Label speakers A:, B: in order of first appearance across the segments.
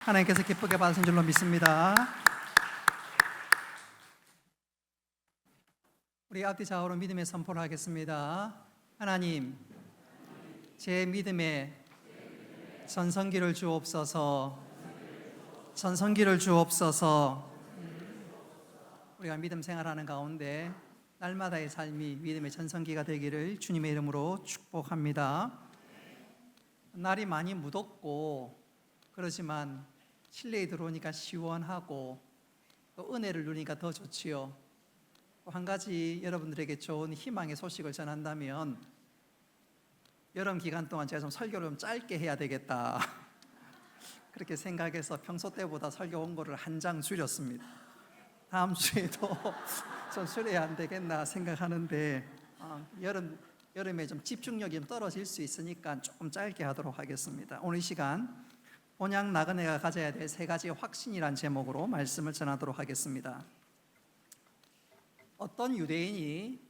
A: 하나님께서 기쁘게 받으신 줄로 믿습니다. 우리 앞뒤 좌우로 믿음의 선포를 하겠습니다. 하나님, 제 믿음에 전성기를 주옵소서. 전성기를 주옵소서. 우리가 믿음 생활하는 가운데 날마다의 삶이 믿음의 전성기가 되기를 주님의 이름으로 축복합니다. 날이 많이 무덥고 그렇지만 실내에 들어오니까 시원하고 또 은혜를 누리니까 더 좋지요. 또 한 가지 여러분들에게 좋은 희망의 소식을 전한다면, 여름 기간 동안 제가 좀 설교를 좀 짧게 해야 되겠다 그렇게 생각해서 평소 때보다 설교 원고를 한 장 줄였습니다. 다음 주에도 좀 줄여야 안 되겠나 생각하는데 여름에 좀 집중력이 좀 떨어질 수 있으니까 조금 짧게 하도록 하겠습니다. 오늘 이 시간 본향 나그네가 가져야 될 세 가지 확신이란 제목으로 말씀을 전하도록 하겠습니다. 어떤 유대인이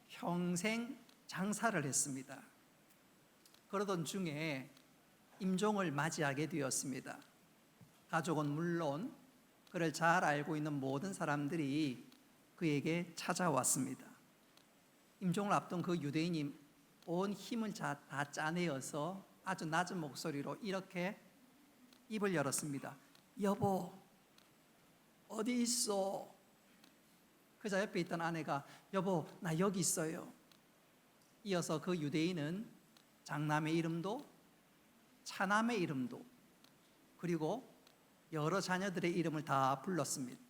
A: 평생 장사를 했습니다. 그러던 중에 임종을 맞이하게 되었습니다. 가족은 물론 그를 잘 알고 있는 모든 사람들이 그에게 찾아왔습니다. 임종을 앞둔 그 유대인이 온 힘을 다 짜내어서 아주 낮은 목소리로 이렇게 입을 열었습니다. 여보, 어디 있어? 그자 옆에 있던 아내가 여보, 나 여기 있어요. 이어서 그 유대인은 장남의 이름도 차남의 이름도 그리고 여러 자녀들의 이름을 다 불렀습니다.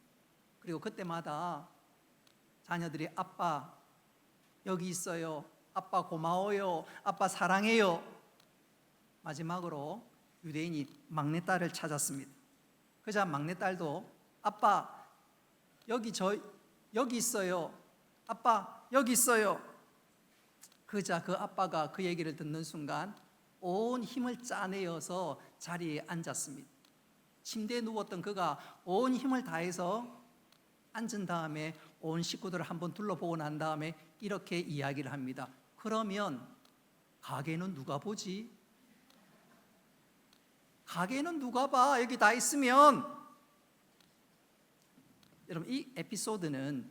A: 그리고 그때마다 자녀들이 아빠 여기 있어요, 아빠 고마워요, 아빠 사랑해요. 마지막으로 유대인이 막내딸을 찾았습니다. 그자 막내딸도 아빠 여기 있어요, 아빠 여기 있어요. 그자 그 아빠가 그 얘기를 듣는 순간 온 힘을 짜내어서 자리에 앉았습니다. 침대에 누웠던 그가 온 힘을 다해서 앉은 다음에 온 식구들을 한번 둘러보고 난 다음에 이렇게 이야기를 합니다. 그러면 가게는 누가 보지? 가게는 누가 봐? 여기 다 있으면. 여러분, 이 에피소드는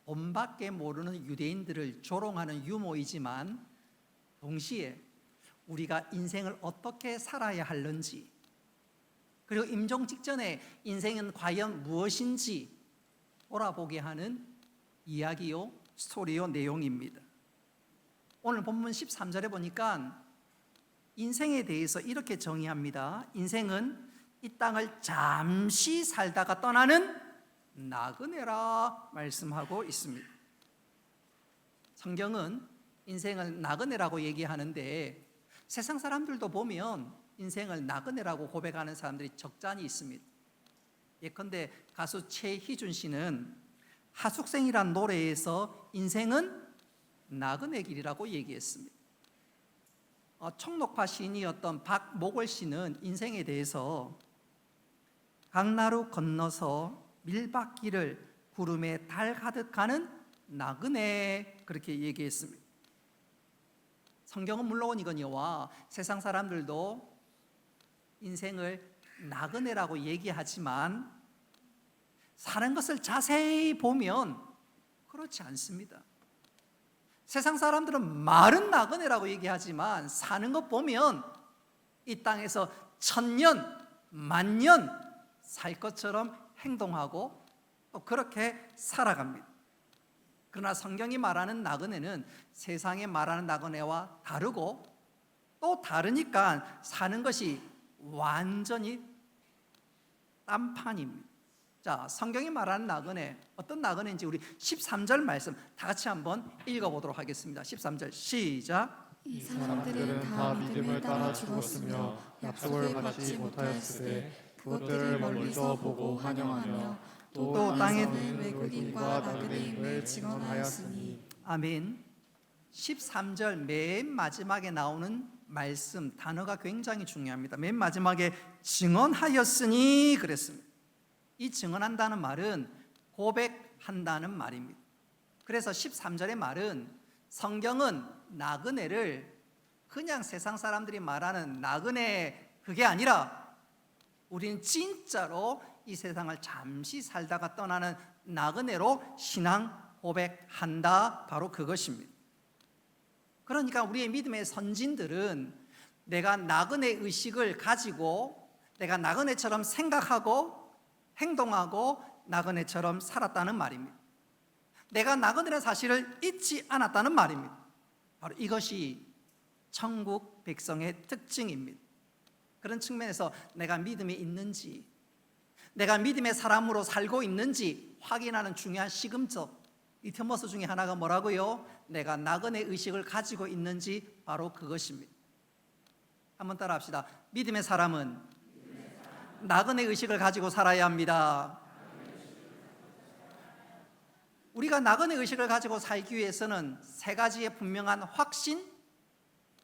A: 본밖에 모르는 유대인들을 조롱하는 유머이지만 동시에 우리가 인생을 어떻게 살아야 하는지, 그리고 임종 직전에 인생은 과연 무엇인지 돌아보게 하는 이야기요, 스토리요, 내용입니다. 오늘 본문 13절에 보니까 인생에 대해서 이렇게 정의합니다. 인생은 이 땅을 잠시 살다가 떠나는 나그네라 말씀하고 있습니다. 성경은 인생을 나그네라고 얘기하는데 세상 사람들도 보면 인생을 나그네라고 고백하는 사람들이 적잖이 있습니다. 예컨대 가수 최희준 씨는 하숙생이란 노래에서 인생은 나그네 길이라고 얘기했습니다. 청록파 시인이었던 박목월 씨는 인생에 대해서 강나루 건너서 밀밭길을 구름에 달 가득 가는 나그네, 그렇게 얘기했습니다. 성경은 물론이거니와 세상 사람들도 인생을 나그네라고 얘기하지만 사는 것을 자세히 보면 그렇지 않습니다. 세상 사람들은 말은 나그네라고 얘기하지만 사는 것 보면 이 땅에서 1000년, 10,000년 살 것처럼 행동하고 또 그렇게 살아갑니다. 그러나 성경이 말하는 나그네는 세상에 말하는 나그네와 다르고 또 다르니까 사는 것이 완전히 딴판입니다. 자, 성경이 말하는 나그네, 어떤 나그네인지 우리 13절 말씀 다 같이 한번 읽어보도록 하겠습니다. 13절 시작.
B: 이 사람들은 다 믿음을 따라 죽었으며 약속을 받지 못하였으되 그것들을 멀리서 보고 환영하며 또 땅에는 외국인과 나그네임을 증언하였으니.
A: 아멘. 13절 맨 마지막에 나오는 말씀 단어가 굉장히 중요합니다. 맨 마지막에 증언하였으니 그랬습니다. 이 증언한다는 말은 고백한다는 말입니다. 그래서 13절의 말은 성경은 나그네를 그냥 세상 사람들이 말하는 나그네 그게 아니라 우리는 진짜로 이 세상을 잠시 살다가 떠나는 나그네로 신앙 고백한다. 바로 그것입니다. 그러니까 우리의 믿음의 선진들은 내가 나그네 의식을 가지고 내가 나그네처럼 생각하고 행동하고 나그네처럼 살았다는 말입니다. 내가 나그네라는 사실을 잊지 않았다는 말입니다. 바로 이것이 천국 백성의 특징입니다. 그런 측면에서 내가 믿음이 있는지, 내가 믿음의 사람으로 살고 있는지 확인하는 중요한 시금석, 리트머스 중에 하나가 뭐라고요? 내가 나그네 의식을 가지고 있는지, 바로 그것입니다. 한번 따라 합시다. 믿음의 사람은 나그네 의식을 가지고 살아야 합니다. 우리가 나그네 의식을 가지고 살기 위해서는 세 가지의 분명한 확신,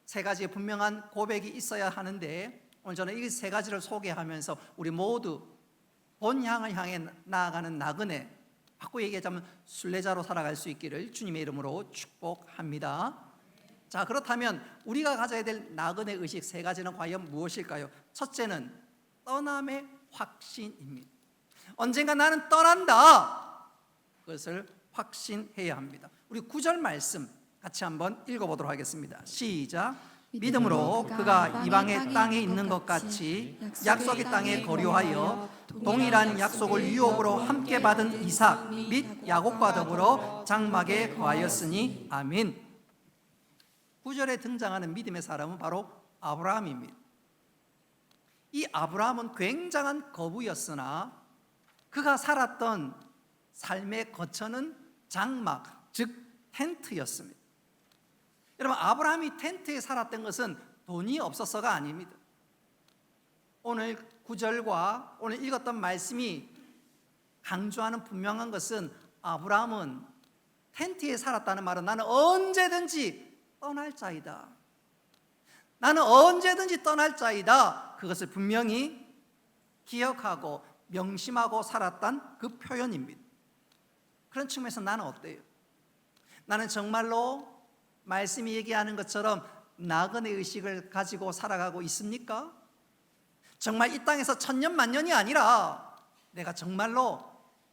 A: 세 가지의 분명한 고백이 있어야 하는데, 오늘 저는 이 세 가지를 소개하면서 우리 모두 본향을 향해 나아가는 나그네, 바꿔 얘기하자면 순례자로 살아갈 수 있기를 주님의 이름으로 축복합니다. 자, 그렇다면 우리가 가져야 될 나그네 의식 세 가지는 과연 무엇일까요? 첫째는 떠남의 확신입니다. 언젠가 나는 떠난다. 그것을 확신해야 합니다. 우리 9절 말씀 같이 한번 읽어보도록 하겠습니다. 시작. 믿음으로 그가 이방의 땅에 있는 것 같이 약속의 땅에 거류하여 동일한 약속을 유업으로 함께 받은 이삭 및 야곱과 더불어 장막에 거하였으니 아멘. 9절에 등장하는 믿음의 사람은 바로 아브라함입니다. 이 아브라함은 굉장한 거부였으나 그가 살았던 삶의 거처는 장막, 즉 텐트였습니다. 여러분, 아브라함이 텐트에 살았던 것은 돈이 없어서가 아닙니다. 오늘 9절과 오늘 읽었던 말씀이 강조하는 분명한 것은 아브라함은 텐트에 살았다는 말은 나는 언제든지 떠날 자이다. 나는 언제든지 떠날 자이다. 그것을 분명히 기억하고 명심하고 살았던 그 표현입니다. 그런 측면에서 나는 어때요? 나는 정말로 말씀이 얘기하는 것처럼 나그네 의식을 가지고 살아가고 있습니까? 정말 이 땅에서 천년만년이 아니라 내가 정말로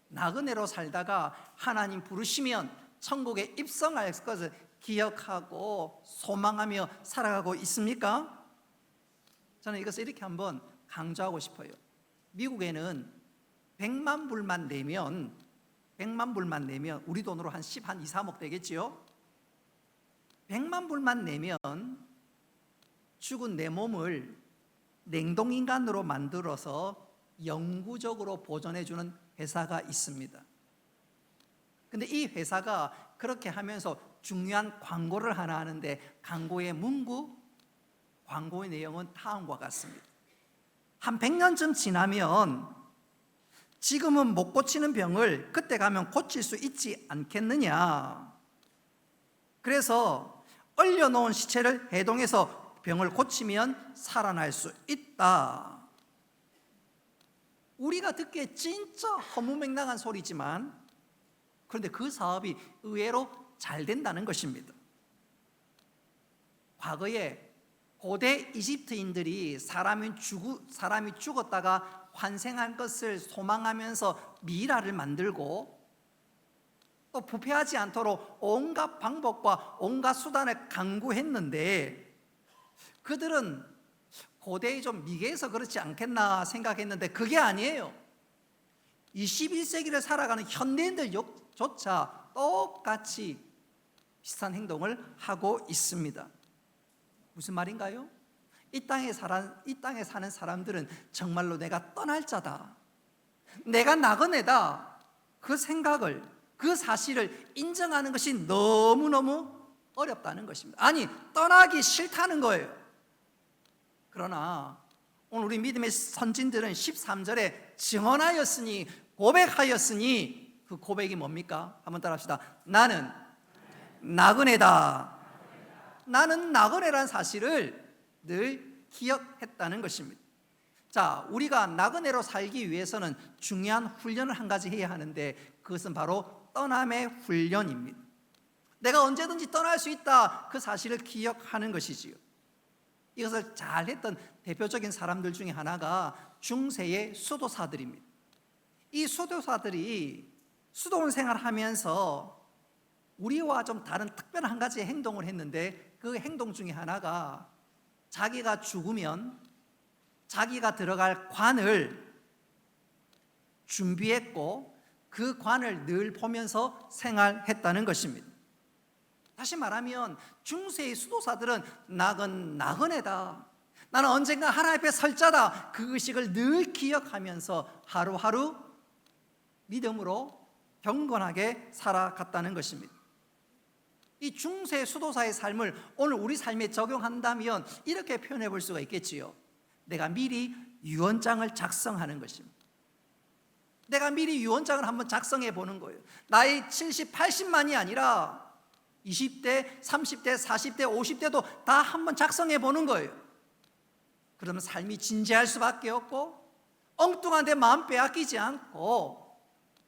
A: 나그네로 살다가 하나님 부르시면 천국에 입성할 것을 기억하고 소망하며 살아가고 있습니까? 저는 이것을 이렇게 한번 강조하고 싶어요. 미국에는 100만 불만 내면 우리 돈으로 한 2, 3억 되겠지요? 100만 불만 내면 죽은 내 몸을 냉동인간으로 만들어서 영구적으로 보존해주는 회사가 있습니다. 근데 이 회사가 그렇게 하면서 중요한 광고를 하나 하는데, 광고의 문구, 광고의 내용은 다음과 같습니다. 한 100년쯤 지나면 지금은 못 고치는 병을 그때 가면 고칠 수 있지 않겠느냐. 그래서 얼려놓은 시체를 해동해서 병을 고치면 살아날 수 있다. 우리가 듣기에 진짜 허무맹랑한 소리지만, 그런데 그 사업이 의외로 잘 된다는 것입니다. 과거에 고대 이집트인들이 사람이 죽었다가 환생한 것을 소망하면서 미라를 만들고, 또 부패하지 않도록 온갖 방법과 온갖 수단을 강구했는데, 그들은 고대에 좀 미개해서 그렇지 않겠나 생각했는데 그게 아니에요. 21세기를 살아가는 현대인들조차 똑같이 비슷한 행동을 하고 있습니다. 무슨 말인가요? 이 땅에 사는 사람들은 정말로 내가 떠날 자다, 내가 나그네다, 그 생각을, 그 사실을 인정하는 것이 너무너무 어렵다는 것입니다. 아니, 떠나기 싫다는 거예요. 그러나 오늘 우리 믿음의 선진들은 13절에 증언하였으니, 고백하였으니, 그 고백이 뭡니까? 한번 따라합시다. 나는 나그네다. 나는 나그네라는 사실을 늘 기억했다는 것입니다. 자, 우리가 나그네로 살기 위해서는 중요한 훈련을 한 가지 해야 하는데, 그것은 바로 떠남의 훈련입니다. 내가 언제든지 떠날 수 있다, 그 사실을 기억하는 것이지요. 이것을 잘했던 대표적인 사람들 중에 하나가 중세의 수도사들입니다. 이 수도사들이 수도원 생활하면서 우리와 좀 다른 특별한 한 가지 행동을 했는데, 그 행동 중에 하나가 자기가 죽으면 자기가 들어갈 관을 준비했고 그 관을 늘 보면서 생활했다는 것입니다. 다시 말하면 중세의 수도사들은 나그네다, 나는 언젠가 하나님 앞에 설 자다, 그 의식을 늘 기억하면서 하루하루 믿음으로 경건하게 살아갔다는 것입니다. 이 중세 수도사의 삶을 오늘 우리 삶에 적용한다면 이렇게 표현해 볼 수가 있겠지요. 내가 미리 유언장을 작성하는 것입니다. 내가 미리 유언장을 한번 작성해 보는 거예요. 나이 70, 80만이 아니라 20대, 30대, 40대, 50대도 다 한번 작성해 보는 거예요. 그러면 삶이 진지할 수밖에 없고 엉뚱한 데 마음 빼앗기지 않고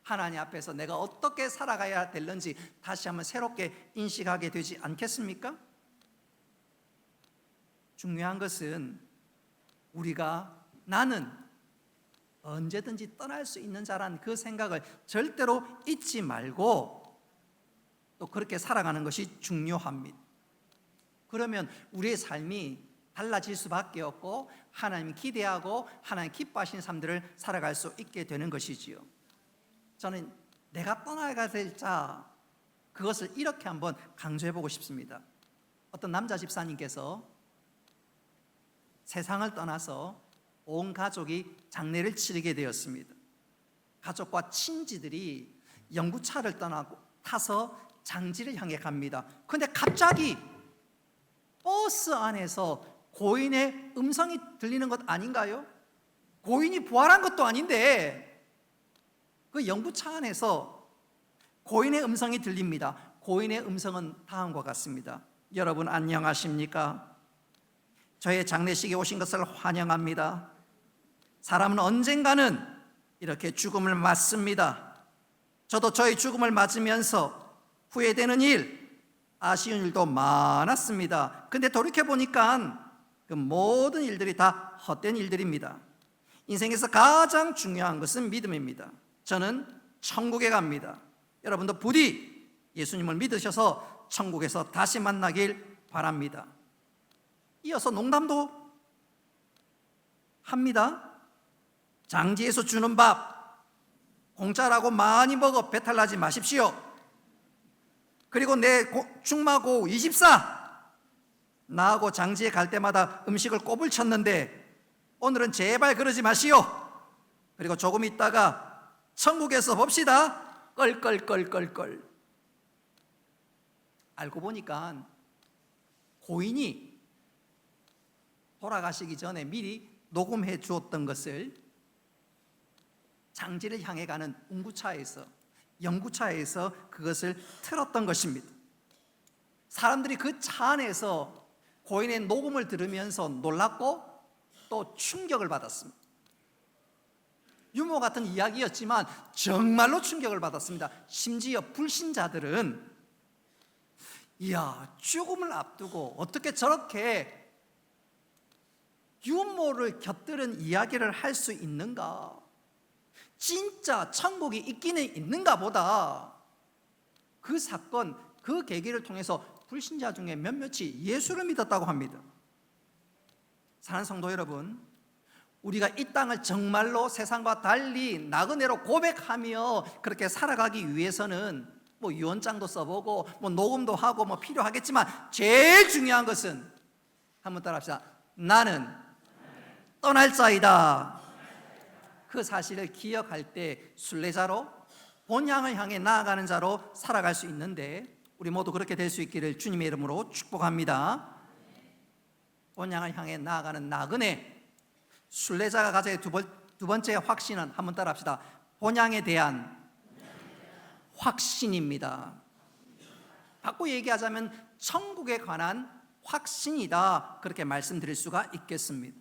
A: 하나님 앞에서 내가 어떻게 살아가야 될는지 다시 한번 새롭게 인식하게 되지 않겠습니까? 중요한 것은 우리가 나는 언제든지 떠날 수 있는 자라는 그 생각을 절대로 잊지 말고 또 그렇게 살아가는 것이 중요합니다. 그러면 우리의 삶이 달라질 수밖에 없고 하나님 기대하고 하나님 기뻐하시는 삶들을 살아갈 수 있게 되는 것이지요. 저는 내가 떠나가야 될 자, 그것을 이렇게 한번 강조해 보고 싶습니다. 어떤 남자 집사님께서 세상을 떠나서 온 가족이 장례를 치르게 되었습니다. 가족과 친지들이 영구차를 타서 장지를 향해 갑니다. 그런데 갑자기 버스 안에서 고인의 음성이 들리는 것 아닌가요? 고인이 부활한 것도 아닌데 그 영구차 안에서 고인의 음성이 들립니다. 고인의 음성은 다음과 같습니다. 여러분 안녕하십니까? 저의 장례식에 오신 것을 환영합니다. 사람은 언젠가는 이렇게 죽음을 맞습니다. 저도 저의 죽음을 맞으면서 후회되는 일, 아쉬운 일도 많았습니다. 근데 돌이켜보니까 그 모든 일들이 다 헛된 일들입니다. 인생에서 가장 중요한 것은 믿음입니다. 저는 천국에 갑니다. 여러분도 부디 예수님을 믿으셔서 천국에서 다시 만나길 바랍니다. 이어서 농담도 합니다. 장지에서 주는 밥 공짜라고 많이 먹어 배탈 나지 마십시오. 그리고 내 중마고 24 나하고 장지에 갈 때마다 음식을 꼽을 쳤는데 오늘은 제발 그러지 마시오. 그리고 조금 있다가 천국에서 봅시다. 껄껄껄껄껄. 알고 보니까 고인이 돌아가시기 전에 미리 녹음해 주었던 것을 장지를 향해 가는 운구차에서 영구차에서 그것을 틀었던 것입니다. 사람들이 그 차 안에서 고인의 녹음을 들으면서 놀랐고 또 충격을 받았습니다. 유머 같은 이야기였지만 정말로 충격을 받았습니다. 심지어 불신자들은 이야, 죽음을 앞두고 어떻게 저렇게 유머를 곁들인 이야기를 할 수 있는가? 진짜 천국이 있기는 있는가 보다. 그 사건, 그 계기를 통해서 불신자 중에 몇몇이 예수를 믿었다고 합니다. 사랑하는 성도 여러분, 우리가 이 땅을 정말로 세상과 달리 나그네로 고백하며 그렇게 살아가기 위해서는 뭐 유언장도 써보고 뭐 녹음도 하고 뭐 필요하겠지만 제일 중요한 것은 한번 따라합시다. 나는 떠날 자이다. 그 사실을 기억할 때 순례자로 본향을 향해 나아가는 자로 살아갈 수 있는데 우리 모두 그렇게 될 수 있기를 주님의 이름으로 축복합니다. 본향을 향해 나아가는 나그네, 순례자가 가져야 두 번째 확신은 한번 따라합시다. 본향에 대한 확신입니다. 바꿔 얘기하자면 천국에 관한 확신이다, 그렇게 말씀드릴 수가 있겠습니다.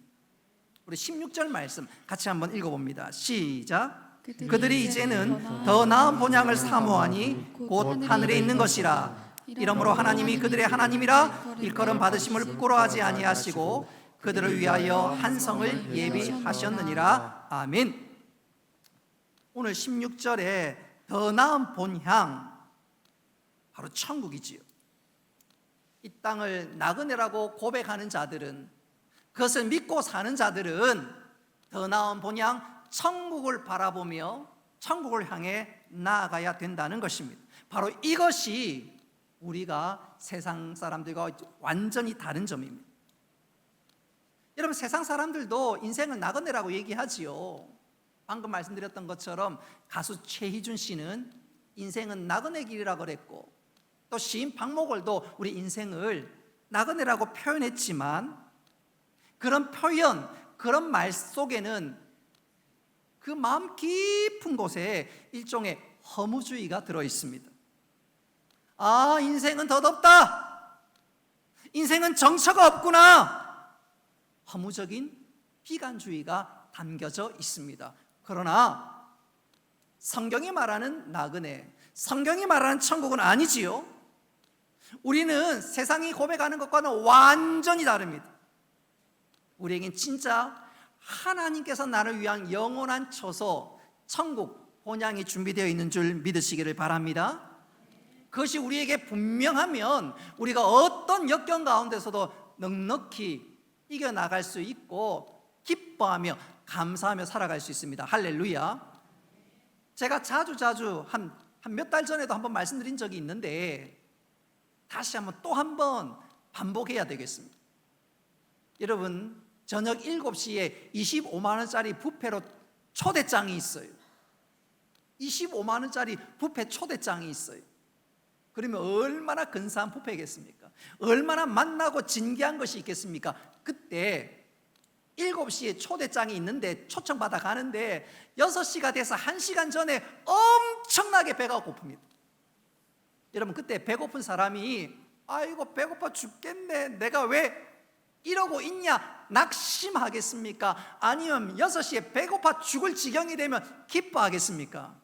A: 우리 16절 말씀 같이 한번 읽어봅니다. 시작. 그들이 이제는 더 나은 본향을 사모하니 곧 하늘에 있는 것이라. 이러므로 하나님이 그들의 하나님이라 일컬음 받으심을 부끄러워하지 아니하시고 그들을 위하여 한 성을 예비하셨느니라. 아멘. 오늘 16절에 더 나은 본향, 바로 천국이지요. 이 땅을 나그네라고 고백하는 자들은, 그것을 믿고 사는 자들은 더 나은 본향 천국을 바라보며 천국을 향해 나아가야 된다는 것입니다. 바로 이것이 우리가 세상 사람들과 완전히 다른 점입니다. 여러분, 세상 사람들도 인생을 나그네라고 얘기하지요. 방금 말씀드렸던 것처럼 가수 최희준 씨는 인생은 나그네 길이라고 그랬고, 또 시인 박목월도 우리 인생을 나그네라고 표현했지만, 그런 표현, 그런 말 속에는 그 마음 깊은 곳에 일종의 허무주의가 들어있습니다. 아, 인생은 더덥다, 인생은 정처가 없구나, 허무적인 비관주의가 담겨져 있습니다. 그러나 성경이 말하는 나그네, 성경이 말하는 천국은 아니지요. 우리는 세상이 고백하는 것과는 완전히 다릅니다. 우리에겐 진짜 하나님께서 나를 위한 영원한 처소, 천국, 본향이 준비되어 있는 줄 믿으시기를 바랍니다. 그것이 우리에게 분명하면 우리가 어떤 역경 가운데서도 넉넉히 이겨나갈 수 있고 기뻐하며 감사하며 살아갈 수 있습니다. 할렐루야. 제가 자주 한 몇 달 전에도 한번 말씀드린 적이 있는데 다시 한번 또 한번 반복해야 되겠습니다. 여러분, 저녁 7시에 25만 원짜리 뷔페로 초대장이 있어요. 25만 원짜리 뷔페 초대장이 있어요. 그러면 얼마나 근사한 뷔페겠습니까? 얼마나 맛나고 진귀한 것이 있겠습니까? 그때 7시에 초대장이 있는데 초청받아 가는데 6시가 돼서 1시간 전에 엄청나게 배가 고픕니다. 여러분, 그때 배고픈 사람이 아이고 배고파 죽겠네, 내가 왜 이러고 있냐 낙심하겠습니까? 아니면 6시에 배고파 죽을 지경이 되면 기뻐하겠습니까?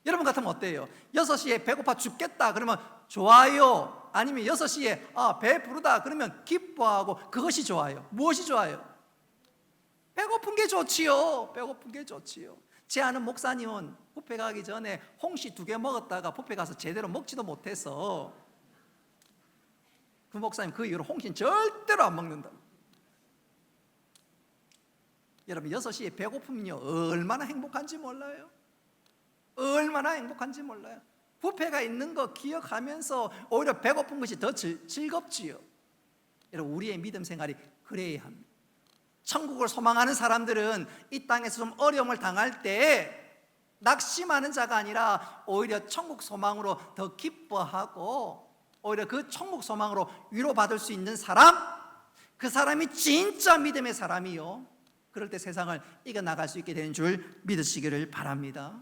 A: 여러분 같으면 어때요? 6시에 배고파 죽겠다 그러면 좋아요? 아니면 6시에 배 부르다 그러면 기뻐하고 그것이 좋아요? 무엇이 좋아요? 배고픈 게 좋지요. 배고픈 게 좋지요. 제 아는 목사님은 뷔페 가기 전에 홍시 2개 먹었다가 뷔페 가서 제대로 먹지도 못해서 그 목사님 그 이후로 홍시는 절대로 안 먹는다. 여러분, 6시에 배고프면요 얼마나 행복한지 몰라요? 얼마나 행복한지 몰라요? 뷔페가 있는 거 기억하면서 오히려 배고픈 것이 더 즐겁지요. 여러분, 우리의 믿음 생활이 그래야 합니다. 천국을 소망하는 사람들은 이 땅에서 좀 어려움을 당할 때 낙심하는 자가 아니라 오히려 천국 소망으로 더 기뻐하고 오히려 그 천국 소망으로 위로받을 수 있는 사람, 그 사람이 진짜 믿음의 사람이요, 그럴 때 세상을 이겨나갈 수 있게 되는 줄 믿으시기를 바랍니다.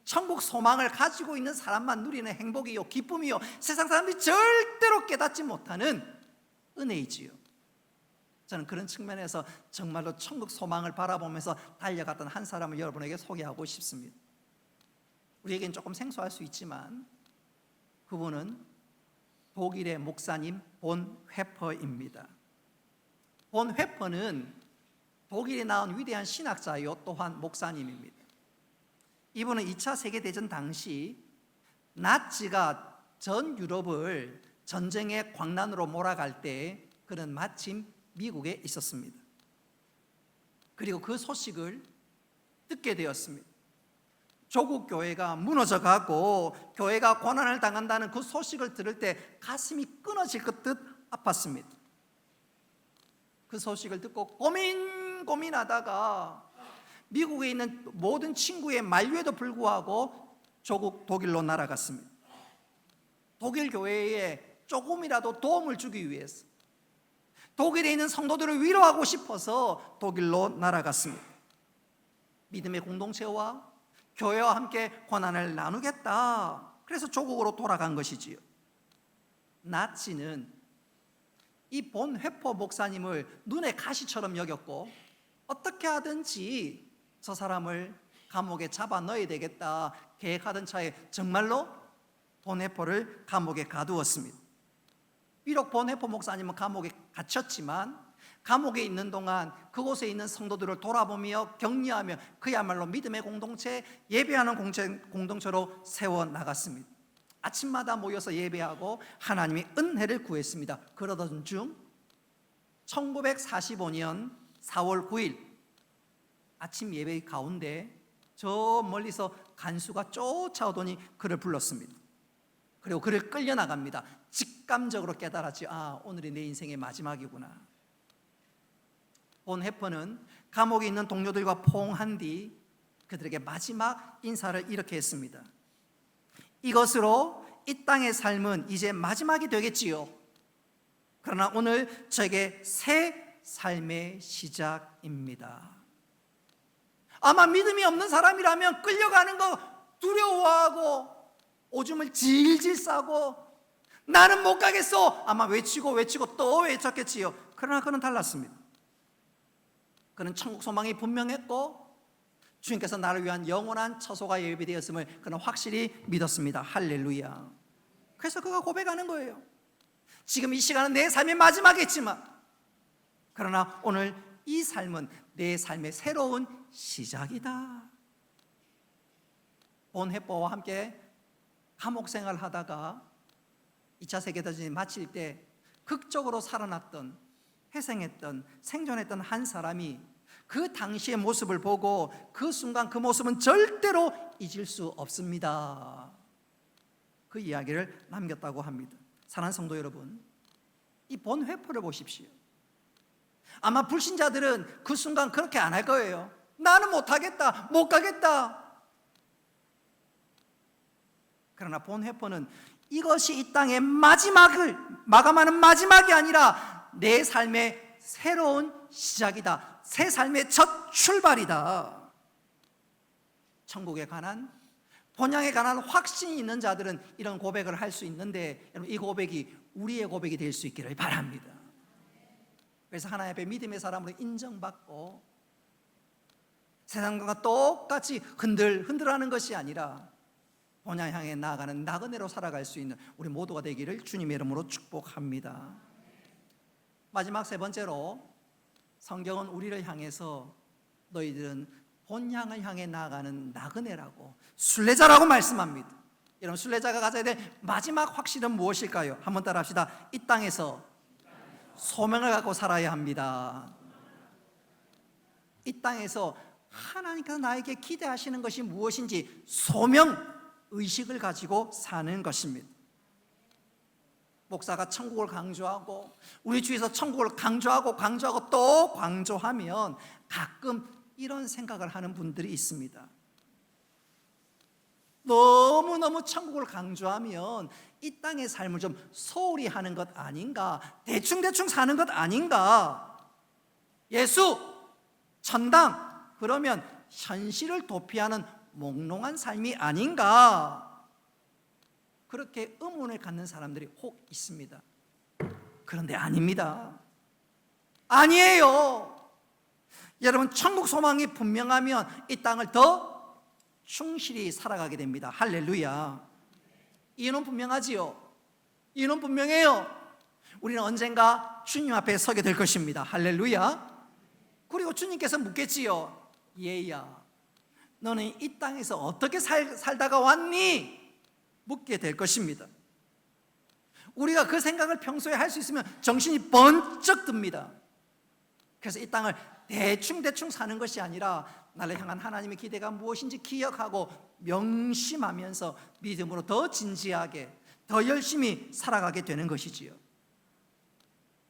A: 천국 소망을 가지고 있는 사람만 누리는 행복이요, 기쁨이요, 세상 사람들이 절대로 깨닫지 못하는 은혜이지요. 저는 그런 측면에서 정말로 천국 소망을 바라보면서 달려갔던 한 사람을 여러분에게 소개하고 싶습니다. 우리에겐 조금 생소할 수 있지만 그분은 독일의 목사님 본 회퍼입니다. 본 회퍼는 독일에 나온 위대한 신학자요 또한 목사님입니다. 이분은 2차 세계대전 당시 나치가 전 유럽을 전쟁의 광란으로 몰아갈 때 그는 마침 미국에 있었습니다. 그리고 그 소식을 듣게 되었습니다. 조국 교회가 무너져 가고 교회가 고난을 당한다는 그 소식을 들을 때 가슴이 끊어질 것 듯 아팠습니다. 그 소식을 듣고 고민하다가 미국에 있는 모든 친구의 만류에도 불구하고 조국 독일로 날아갔습니다. 독일 교회에 조금이라도 도움을 주기 위해서, 독일에 있는 성도들을 위로하고 싶어서 독일로 날아갔습니다. 믿음의 공동체와 교회와 함께 고난을 나누겠다, 그래서 조국으로 돌아간 것이지요. 나치는 이 본 회포 목사님을 눈의 가시처럼 여겼고 어떻게 하든지 저 사람을 감옥에 잡아 넣어야 되겠다 계획하던 차에 정말로 본회포를 감옥에 가두었습니다. 비록 본회포 목사님은 감옥에 갇혔지만 감옥에 있는 동안 그곳에 있는 성도들을 돌아보며 격려하며 그야말로 믿음의 공동체, 예배하는 공동체로 세워나갔습니다. 아침마다 모여서 예배하고 하나님의 은혜를 구했습니다. 그러던 중 1945년 4월 9일 아침 예배 가운데 저 멀리서 간수가 쫓아오더니 그를 불렀습니다. 그리고 그를 끌려나갑니다. 직감적으로 깨달았지, 오늘이 내 인생의 마지막이구나. 본회퍼는 감옥에 있는 동료들과 포옹한 뒤 그들에게 마지막 인사를 이렇게 했습니다. 이것으로 이 땅의 삶은 이제 마지막이 되겠지요. 그러나 오늘 저에게 새 삶의 시작입니다. 아마 믿음이 없는 사람이라면 끌려가는 거 두려워하고 오줌을 질질 싸고 나는 못 가겠어 아마 외치고 또 외쳤겠지요. 그러나 그는 달랐습니다. 그는 천국 소망이 분명했고 주님께서 나를 위한 영원한 처소가 예비되었음을 그는 확실히 믿었습니다. 할렐루야. 그래서 그가 고백하는 거예요. 지금 이 시간은 내 삶의 마지막이겠지만 그러나 오늘 이 삶은 내 삶의 새로운 시작이다. 본회포와 함께 감옥 생활을 하다가 2차 세계대전이 마칠 때 극적으로 살아났던, 회생했던, 생존했던 한 사람이 그 당시의 모습을 보고 그 순간 그 모습은 절대로 잊을 수 없습니다. 그 이야기를 남겼다고 합니다. 사랑하는 성도 여러분, 이 본회포를 보십시오. 아마 불신자들은 그 순간 그렇게 안 할 거예요. 나는 못하겠다, 못 가겠다. 그러나 본회포는 이것이 이 땅의 마지막을 마감하는 마지막이 아니라 내 삶의 새로운 시작이다. 새 삶의 첫 출발이다. 천국에 관한, 본향에 관한 확신이 있는 자들은 이런 고백을 할 수 있는데 여러분, 이 고백이 우리의 고백이 될 수 있기를 바랍니다. 그래서 하나님 앞에 믿음의 사람으로 인정받고 세상과 똑같이 흔들하는 것이 아니라 본향 향해 나아가는 나그네로 살아갈 수 있는 우리 모두가 되기를 주님의 이름으로 축복합니다. 마지막 세 번째로 성경은 우리를 향해서 너희들은 본향을 향해 나아가는 나그네라고, 순례자라고 말씀합니다. 여러분, 순례자가 가져야 될 마지막 확신은 무엇일까요? 한번 따라 합시다. 이 땅에서 소명을 갖고 살아야 합니다. 이 땅에서 하나님께서 나에게 기대하시는 것이 무엇인지 소명 의식을 가지고 사는 것입니다. 목사가 천국을 강조하고 우리 주위에서 천국을 강조하고 또 강조하면 가끔 이런 생각을 하는 분들이 있습니다. 너무너무 천국을 강조하면 이 땅의 삶을 좀 소홀히 하는 것 아닌가, 대충 사는 것 아닌가, 예수, 천당, 그러면 현실을 도피하는 몽롱한 삶이 아닌가, 그렇게 의문을 갖는 사람들이 혹 있습니다. 그런데 아닙니다. 아니에요. 여러분, 천국 소망이 분명하면 이 땅을 더 충실히 살아가게 됩니다. 할렐루야. 이유는 분명하지요. 이유는 분명해요. 우리는 언젠가 주님 앞에 서게 될 것입니다. 할렐루야. 그리고 주님께서 묻겠지요. 얘야, 너는 이 땅에서 어떻게 살다가 왔니? 묻게 될 것입니다. 우리가 그 생각을 평소에 할 수 있으면 정신이 번쩍 듭니다. 그래서 이 땅을 대충 사는 것이 아니라 나를 향한 하나님의 기대가 무엇인지 기억하고 명심하면서 믿음으로 더 진지하게, 더 열심히 살아가게 되는 것이지요.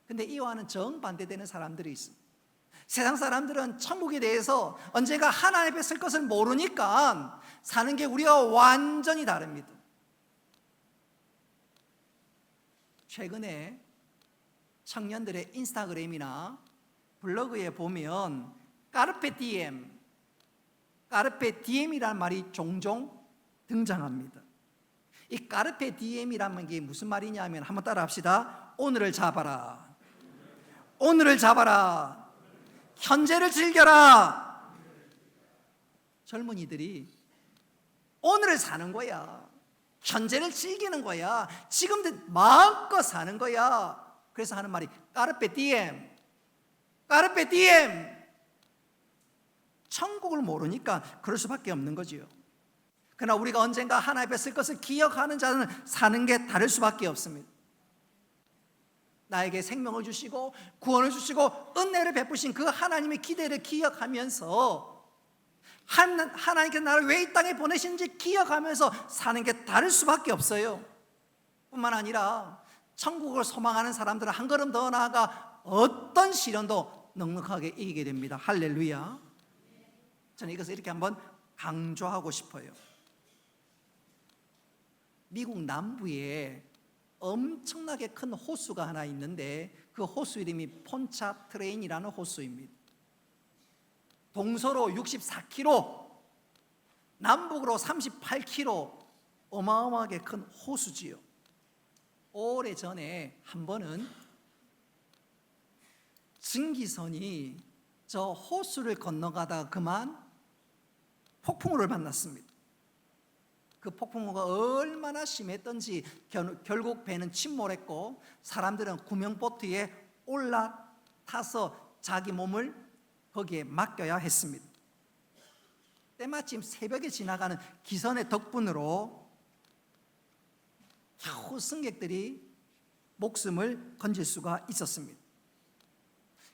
A: 근데 이와는 정반대되는 사람들이 있습니다. 세상 사람들은 천국에 대해서 언젠가 하나님 앞에 설 것을 모르니까 사는 게 우리가 완전히 다릅니다. 최근에 청년들의 인스타그램이나 블로그에 보면 까르페 디엠이라는 말이 종종 등장합니다. 이 까르페 디엠이라는 게 무슨 말이냐면 한번 따라 합시다. 오늘을 잡아라. 오늘을 잡아라. 현재를 즐겨라. 젊은이들이 오늘을 사는 거야. 현재를 즐기는 거야. 지금 마음껏 사는 거야. 그래서 하는 말이 까르페 디엠, 까르페 디엠. 천국을 모르니까 그럴 수밖에 없는 거지요. 그러나 우리가 언젠가 하나님 앞에 쓸 것을 기억하는 자는 사는 게 다를 수밖에 없습니다. 나에게 생명을 주시고 구원을 주시고 은혜를 베푸신 그 하나님의 기대를 기억하면서 하나님께서 나를 왜 이 땅에 보내신지 기억하면서 사는 게 다를 수밖에 없어요. 뿐만 아니라 천국을 소망하는 사람들은 한 걸음 더 나아가 어떤 시련도 넉넉하게 이기게 됩니다. 할렐루야. 저는 이것을 이렇게 한번 강조하고 싶어요. 미국 남부에 엄청나게 큰 호수가 하나 있는데 그 호수 이름이 폰차트레인이라는 호수입니다. 동서로 64km, 남북으로 38km, 어마어마하게 큰 호수지요. 오래전에 한 번은 증기선이 저 호수를 건너가다가 그만 폭풍우를 만났습니다. 그 폭풍우가 얼마나 심했던지 결국 배는 침몰했고 사람들은 구명보트에 올라타서 자기 몸을 거기에 맡겨야 했습니다. 때마침 새벽에 지나가는 기선의 덕분으로 겨우 승객들이 목숨을 건질 수가 있었습니다.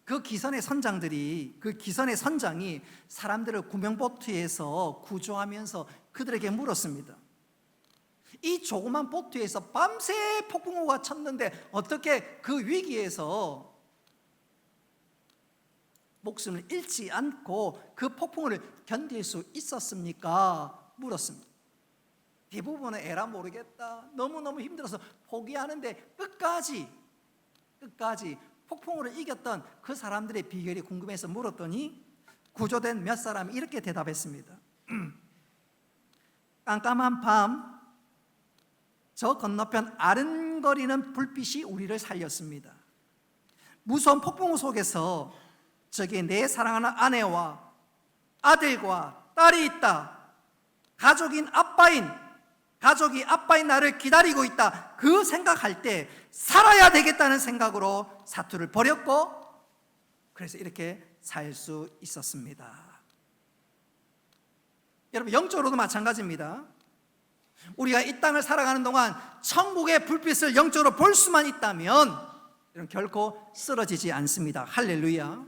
A: 그 기선의 선장이 사람들을 구명보트에서 구조하면서 그들에게 물었습니다. 이 조그만 보트에서 밤새 폭풍우가 쳤는데 어떻게 그 위기에서 목숨을 잃지 않고 그 폭풍우를 견딜 수 있었습니까? 물었습니다. 대부분은 에라 모르겠다, 너무너무 힘들어서 포기하는데 끝까지 폭풍우를 이겼던 그 사람들의 비결이 궁금해서 물었더니 구조된 몇 사람이 이렇게 대답했습니다. 깜깜한 밤 저 건너편 아른거리는 불빛이 우리를 살렸습니다. 무서운 폭풍우 속에서 저기 내 사랑하는 아내와 아들과 딸이 있다. 가족이 아빠인 나를 기다리고 있다. 그 생각할 때 살아야 되겠다는 생각으로 사투를 버렸고 그래서 이렇게 살 수 있었습니다. 여러분, 영적으로도 마찬가지입니다. 우리가 이 땅을 살아가는 동안 천국의 불빛을 영적으로 볼 수만 있다면 여러분, 결코 쓰러지지 않습니다. 할렐루야.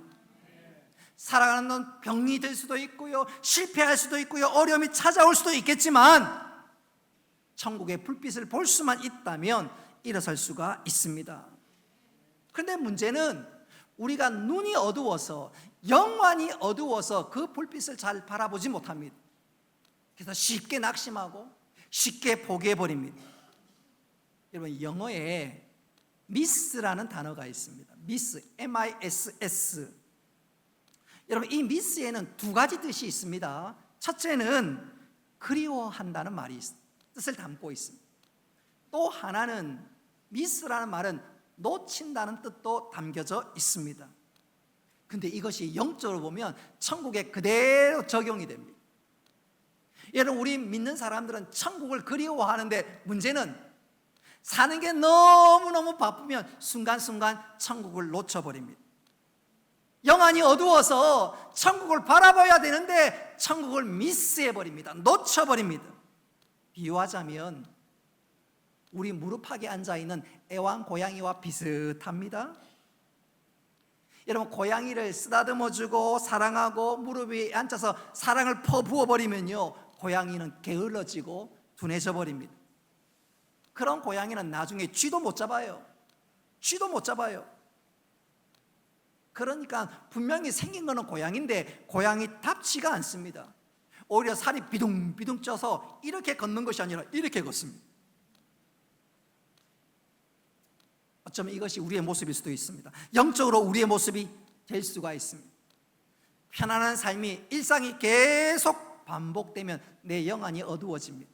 A: 살아가는 건 병이 될 수도 있고요, 실패할 수도 있고요, 어려움이 찾아올 수도 있겠지만 천국의 불빛을 볼 수만 있다면 일어설 수가 있습니다. 그런데 문제는 우리가 눈이 어두워서, 영안이 어두워서 그 불빛을 잘 바라보지 못합니다. 그래서 쉽게 낙심하고 쉽게 포기해버립니다. 여러분, 영어에 miss라는 단어가 있습니다. miss, M-I-S-S. 여러분, 이 miss에는 두 가지 뜻이 있습니다. 첫째는 그리워한다는 말이 뜻을 담고 있습니다. 또 하나는 miss라는 말은 놓친다는 뜻도 담겨져 있습니다. 근데 이것이 영적으로 보면 천국에 그대로 적용이 됩니다. 여러분, 우리 믿는 사람들은 천국을 그리워하는데 문제는 사는 게 너무너무 바쁘면 순간순간 천국을 놓쳐버립니다. 영안이 어두워서 천국을 바라봐야 되는데 천국을 미스해버립니다. 놓쳐버립니다. 비유하자면 우리 무릎팍에 앉아있는 애완 고양이와 비슷합니다. 여러분, 고양이를 쓰다듬어주고 사랑하고 무릎 위에 앉아서 사랑을 퍼부어버리면요, 고양이는 게을러지고 둔해져 버립니다. 그런 고양이는 나중에 쥐도 못 잡아요. 그러니까 분명히 생긴 거는 고양인데 고양이답지가 않습니다. 오히려 살이 비둥비둥 쪄서 이렇게 걷는 것이 아니라 이렇게 걷습니다. 어쩌면 이것이 우리의 모습일 수도 있습니다. 영적으로 우리의 모습이 될 수가 있습니다. 편안한 삶이, 일상이 계속 반복되면 내 영안이 어두워집니다.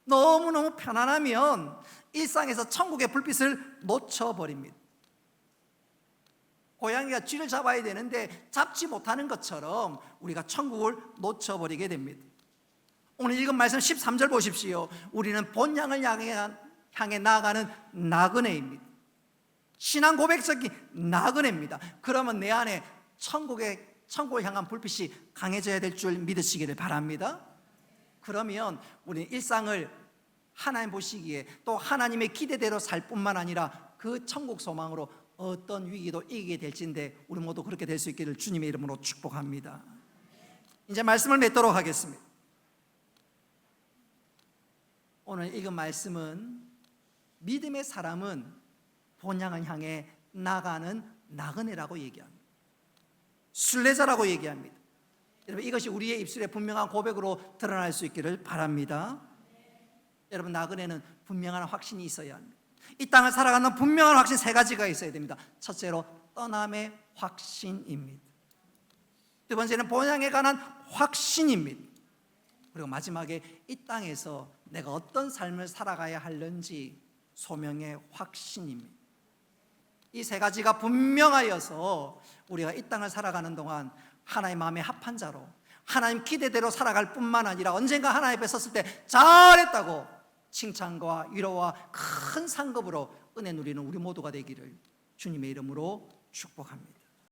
A: 너무너무 편안하면 일상에서 천국의 불빛을 놓쳐버립니다. 고양이가 쥐를 잡아야 되는데 잡지 못하는 것처럼 우리가 천국을 놓쳐버리게 됩니다. 오늘 읽은 말씀 13절 보십시오. 우리는 본향을 향해 나아가는 나그네입니다. 신앙 고백적인 나그네입니다. 그러면 내 안에 천국을 향한 불빛이 강해져야 될 줄 믿으시기를 바랍니다. 그러면 우리는 일상을 하나님 보시기에 또 하나님의 기대대로 살 뿐만 아니라 그 천국 소망으로 어떤 위기도 이기게 될진데 우리 모두 그렇게 될 수 있기를 주님의 이름으로 축복합니다. 이제 말씀을 맺도록 하겠습니다. 오늘 읽은 말씀은 믿음의 사람은 본향을 향해 나가는 나그네라고 얘기합니다. 순례자라고 얘기합니다. 여러분, 이것이 우리의 입술에 분명한 고백으로 드러날 수 있기를 바랍니다. 여러분, 나그네는 분명한 확신이 있어야 합니다. 이 땅을 살아가는 분명한 확신 세 가지가 있어야 됩니다. 첫째로 떠남의 확신입니다. 두 번째는 본향에 관한 확신입니다. 그리고 마지막에 이 땅에서 내가 어떤 삶을 살아가야 하는지 소명의 확신입니다. 이 세 가지가 분명하여서 우리가 이 땅을 살아가는 동안 하나님 마음에 합한 자로 하나님 기대대로 살아갈 뿐만 아니라 언젠가 하나님 앞에 섰을 때 잘했다고 칭찬과 위로와 큰 상급으로 은혜 누리는 우리 모두가 되기를 주님의 이름으로 축복합니다.